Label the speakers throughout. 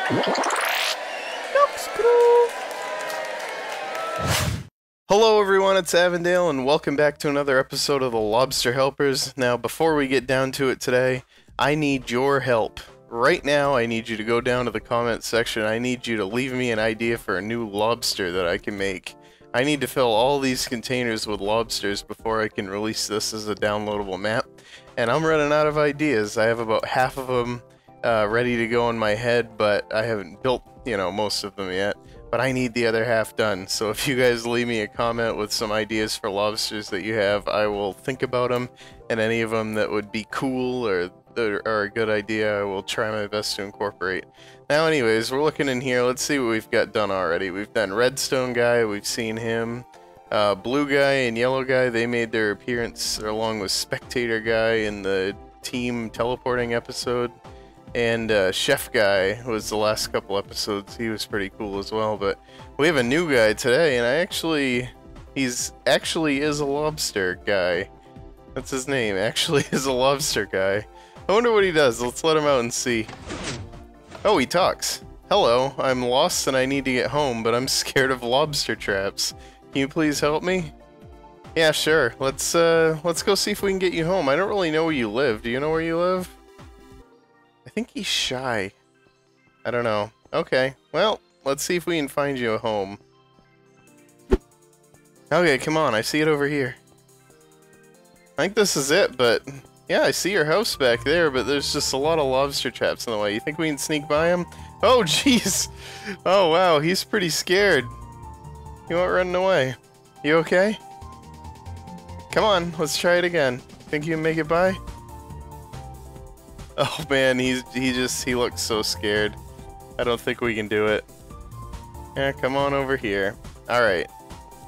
Speaker 1: Noxcrew! Hello everyone, it's Avondale, and welcome back to another episode of the Lobster Helpers. Now, before we get down to it today, I need your help. Right now, I need you to go down to the comment section. I need you to leave me an idea for a new lobster that I can make. I need to fill all these containers with lobsters before I can release this as a downloadable map. And I'm running out of ideas. I have about half of them ready to go in my head, but I haven't built, most of them yet. But I need the other half done. So if you guys leave me a comment with some ideas for lobsters that you have, I will think about them, and any of them that would be cool or are a good idea, I will try my best to incorporate. Now anyways, we're looking in here. Let's see what we've got done already. We've done Redstone Guy, we've seen him. Blue Guy and Yellow Guy, they made their appearance along with Spectator Guy in the team teleporting episode. And Chef Guy was the last couple episodes. He was pretty cool as well. But we have a new guy today, and he's ActuallyIsALobster guy. That's his name, ActuallyIsALobster guy. I wonder what he does. Let's let him out and see. Oh, he talks. Hello, I'm lost and I need to get home, but I'm scared of lobster traps. Can you please help me? Yeah, sure. Let's go see if we can get you home. I don't really know where you live. Do you know where you live? I think he's shy. I don't know. Okay, well, let's see if we can find you a home. Okay, come on, I see it over here. I think this is it, but yeah, I see your house back there, but there's just a lot of lobster traps in the way. You think we can sneak by him? Oh, jeez! Oh, wow, he's pretty scared. He went running away. You okay? Come on, let's try it again. Think you can make it by? Oh man, he looks so scared. I don't think we can do it. Yeah, come on over here. Alright.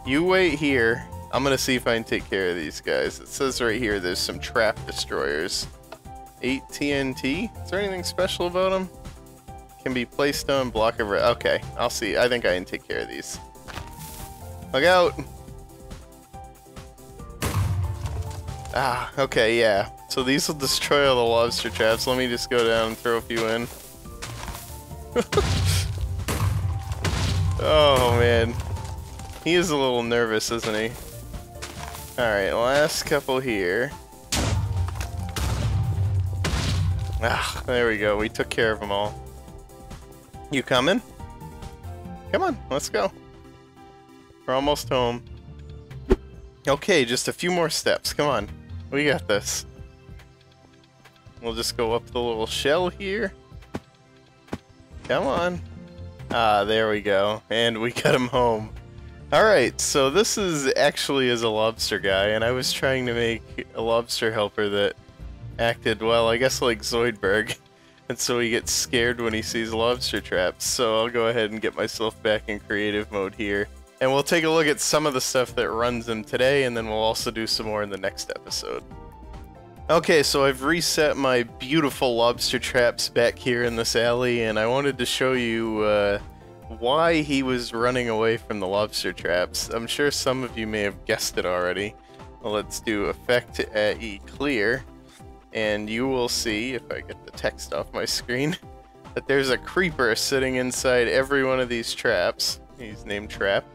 Speaker 1: You wait here. I'm gonna see if I can take care of these guys. It says right here there's some trap destroyers. 8 TNT? Is there anything special about them? Can be placed on block of red. Okay, I'll see. I think I can take care of these. Look out! Ah, okay, yeah. So these will destroy all the lobster traps. Let me just go down and throw a few in. Oh man. He is a little nervous, isn't he? Alright, last couple here. Ah, there we go. We took care of them all. You coming? Come on, let's go. We're almost home. Okay, just a few more steps. Come on. We got this. We'll just go up the little shell here. Come on. Ah, there we go. And we got him home. Alright, so this is ActuallyIsALobster guy, and I was trying to make a lobster helper that acted, well, I guess like Zoidberg. And so he gets scared when he sees lobster traps. So I'll go ahead and get myself back in creative mode here. And we'll take a look at some of the stuff that runs him today, and then we'll also do some more in the next episode. Okay, so I've reset my beautiful lobster traps back here in this alley, and I wanted to show you why he was running away from the lobster traps. I'm sure some of you may have guessed it already. Well, let's do effect AE clear, and you will see, if I get the text off my screen, that there's a creeper sitting inside every one of these traps. He's named Trap.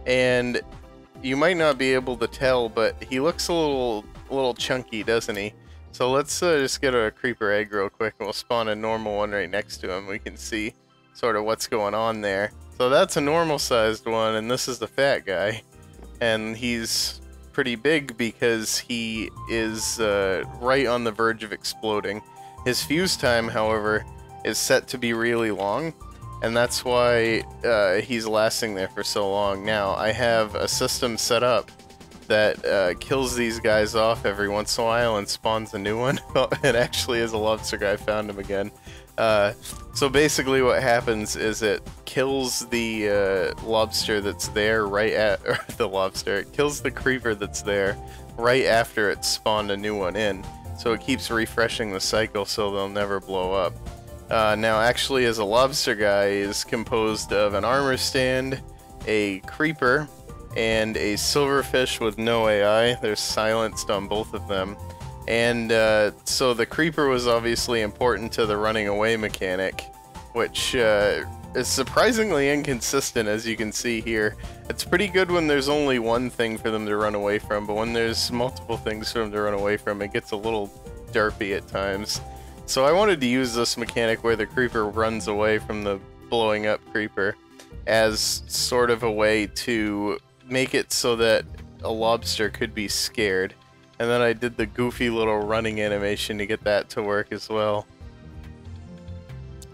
Speaker 1: And you might not be able to tell, but he looks a little chunky, doesn't he? So let's just get a creeper egg real quick, and we'll spawn a normal one right next to him. We can see sort of what's going on there. So that's a normal sized one, and this is the fat guy. And he's pretty big because he is right on the verge of exploding. His fuse time, however, is set to be really long, and that's why he's lasting there for so long. Now, I have a system set up that kills these guys off every once in a while and spawns a new one. It actually is a lobster guy. Found him again. So basically what happens is it kills the lobster that's there right at, or the lobster, it kills the creeper that's there right after it spawned a new one in. So it keeps refreshing the cycle so they'll never blow up. Now, ActuallyIsALobster guy is composed of an armor stand, a creeper, and a silverfish with no AI. They're silenced on both of them. And so the creeper was obviously important to the running away mechanic. which is surprisingly inconsistent, as you can see here. It's pretty good when there's only one thing for them to run away from, but when there's multiple things for them to run away from, it gets a little derpy at times. So I wanted to use this mechanic where the creeper runs away from the blowing up creeper as sort of a way to make it so that a lobster could be scared. And then I did the goofy little running animation to get that to work as well.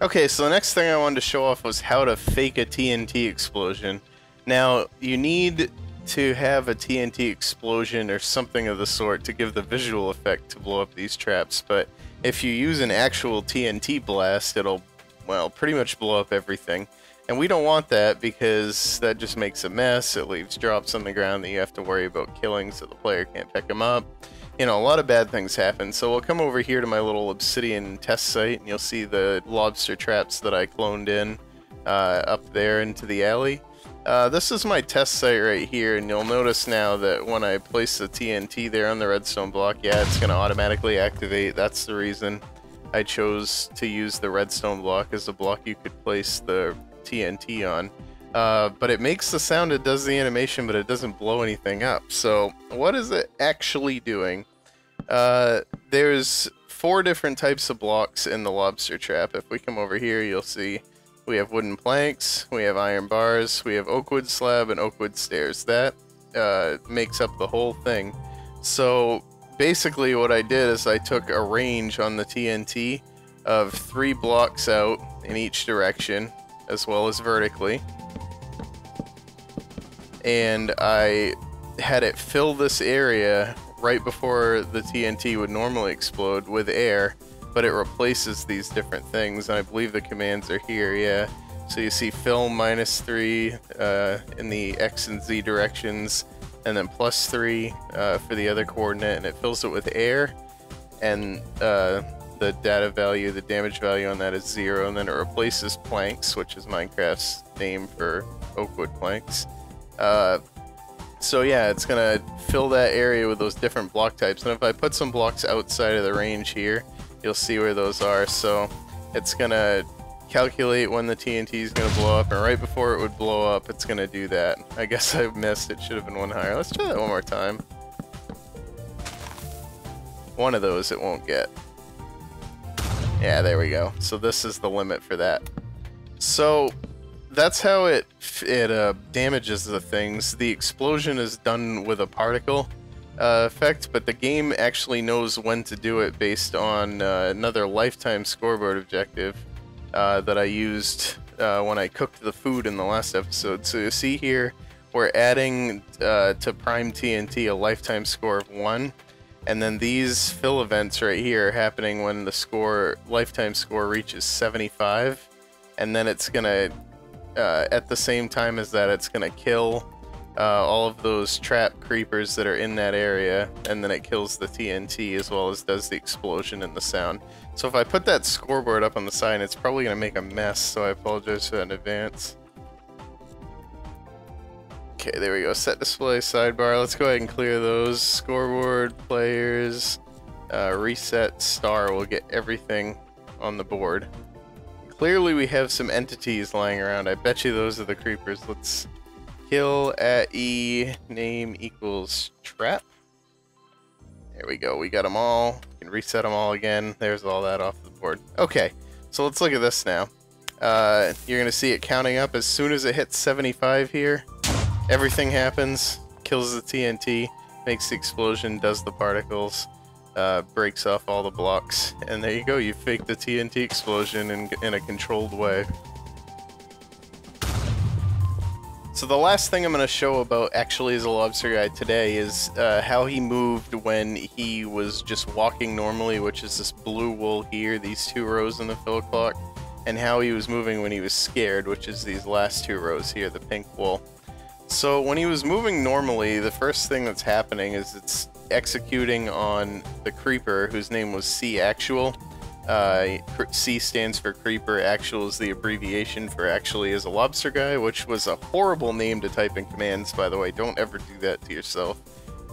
Speaker 1: Okay, so the next thing I wanted to show off was how to fake a TNT explosion. Now, you need to have a TNT explosion or something of the sort to give the visual effect to blow up these traps, but if you use an actual TNT blast, it'll, well, pretty much blow up everything. And we don't want that because that just makes a mess. It leaves drops on the ground that you have to worry about killing so the player can't pick them up. You know, a lot of bad things happen. So we'll come over here to my little obsidian test site and you'll see the lobster traps that I cloned in up there into the alley. This is my test site right here, and you'll notice now that when I place the TNT there on the redstone block, yeah, it's going to automatically activate. That's the reason I chose to use the redstone block as a block you could place the TNT on. But it makes the sound, it does the animation, but it doesn't blow anything up. So what is it actually doing? There's 4 different types of blocks in the lobster trap. If we come over here, you'll see we have wooden planks, we have iron bars, we have oak wood slab, and oak wood stairs. That makes up the whole thing. So basically what I did is I took a range on the TNT of 3 blocks out in each direction, as well as vertically. And I had it fill this area right before the TNT would normally explode with air, but it replaces these different things, and I believe the commands are here, yeah. So you see fill -3 in the X and Z directions, and then +3 for the other coordinate, and it fills it with air, and the data value, the damage value on that is 0, and then it replaces planks, which is Minecraft's name for oak wood planks. So yeah, it's gonna fill that area with those different block types, and if I put some blocks outside of the range here, you'll see where those are. So it's gonna calculate when the TNT is gonna blow up, and right before it would blow up, it's gonna do that. I guess I missed, it should have been one higher. Let's try that one more time. One of those it won't get. Yeah, there we go. So this is the limit for that. So that's how it damages the things. The explosion is done with a particle effect, but the game actually knows when to do it based on another lifetime scoreboard objective that I used when I cooked the food in the last episode. So you see here, we're adding to Prime TNT a lifetime score of 1, and then these fill events right here are happening when the lifetime score reaches 75, and then it's gonna at the same time as that, it's gonna kill all of those trap creepers that are in that area, and then it kills the TNT as well as does the explosion and the sound. So if I put that scoreboard up on the side, it's probably gonna make a mess, so I apologize for that in advance. Okay, there we go. Set display, sidebar. Let's go ahead and clear those. Scoreboard, players, reset, star will get everything on the board. Clearly we have some entities lying around. I bet you those are the creepers. Let's kill at E, name equals trap. There we go, we got them all. We can reset them all again. There's all that off the board. Okay, so let's look at this now. You're gonna see it counting up. As soon as it hits 75 here, everything happens, kills the TNT, makes the explosion, does the particles, breaks off all the blocks, and there you go, you faked the TNT explosion in a controlled way. So the last thing I'm going to show about ActuallyIsALobster Guy today is how he moved when he was just walking normally, which is this blue wool here, these 2 rows in the fill clock, and how he was moving when he was scared, which is these last 2 rows here, the pink wool. So when he was moving normally, the first thing that's happening is it's executing on the creeper, whose name was C-Actual. C stands for creeper, actual is the abbreviation for ActuallyIsALobster Guy, which was a horrible name to type in commands, by the way. Don't ever do that to yourself.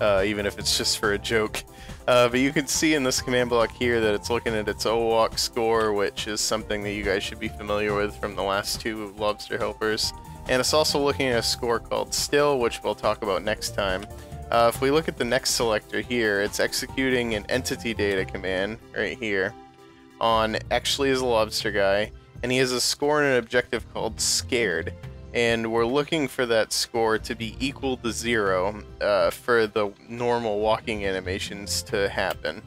Speaker 1: even if it's just for a joke. But you can see in this command block here that it's looking at its OWalk score, which is something that you guys should be familiar with from the last two Lobster Helpers. And it's also looking at a score called Still, which we'll talk about next time. If we look at the next selector here, it's executing an entity data command right here on ActuallyIsALobster Guy, and he has a score and an objective called Scared. And we're looking for that score to be equal to 0 for the normal walking animations to happen.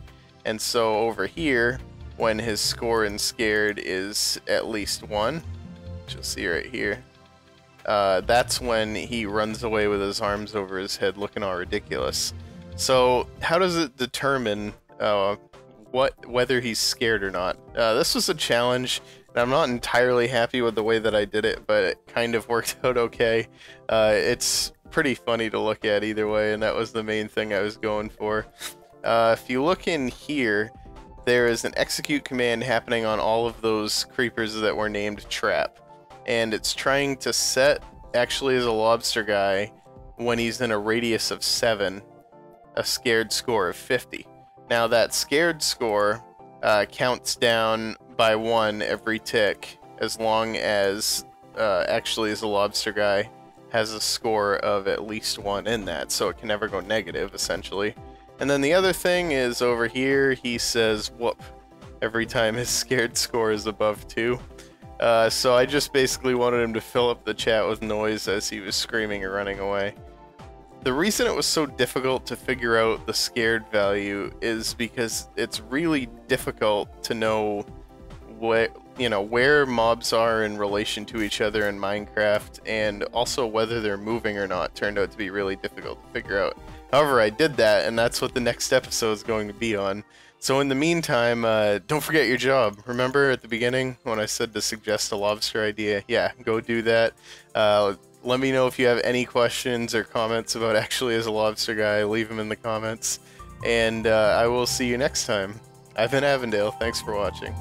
Speaker 1: And so over here, when his score in Scared is at least 1, which you'll see right here, that's when he runs away with his arms over his head looking all ridiculous. So how does it determine whether he's scared or not? This was a challenge. I'm not entirely happy with the way that I did it, but it kind of worked out okay. It's pretty funny to look at either way, and that was the main thing I was going for. If you look in here, there is an execute command happening on all of those creepers that were named Trap, and it's trying to set ActuallyIsALobster Guy when he's in a radius of 7, a scared score of 50. Now that scared score counts down by 1 every tick, as long as ActuallyIsALobster Guy has a score of at least 1 in that, so it can never go negative, essentially. And then the other thing is over here, he says whoop every time his scared score is above 2. So I just basically wanted him to fill up the chat with noise as he was screaming or running away. The reason it was so difficult to figure out the scared value is because it's really difficult to know where mobs are in relation to each other in Minecraft, and also whether they're moving or not turned out to be really difficult to figure out. However, I did that, and that's what the next episode is going to be on. So in the meantime, don't forget your job. Remember at the beginning when I said to suggest a lobster idea? Yeah, go do that. Let me know if you have any questions or comments about ActuallyIsALobster Guy. Leave them in the comments. And I will see you next time. I've been Avondale. Thanks for watching.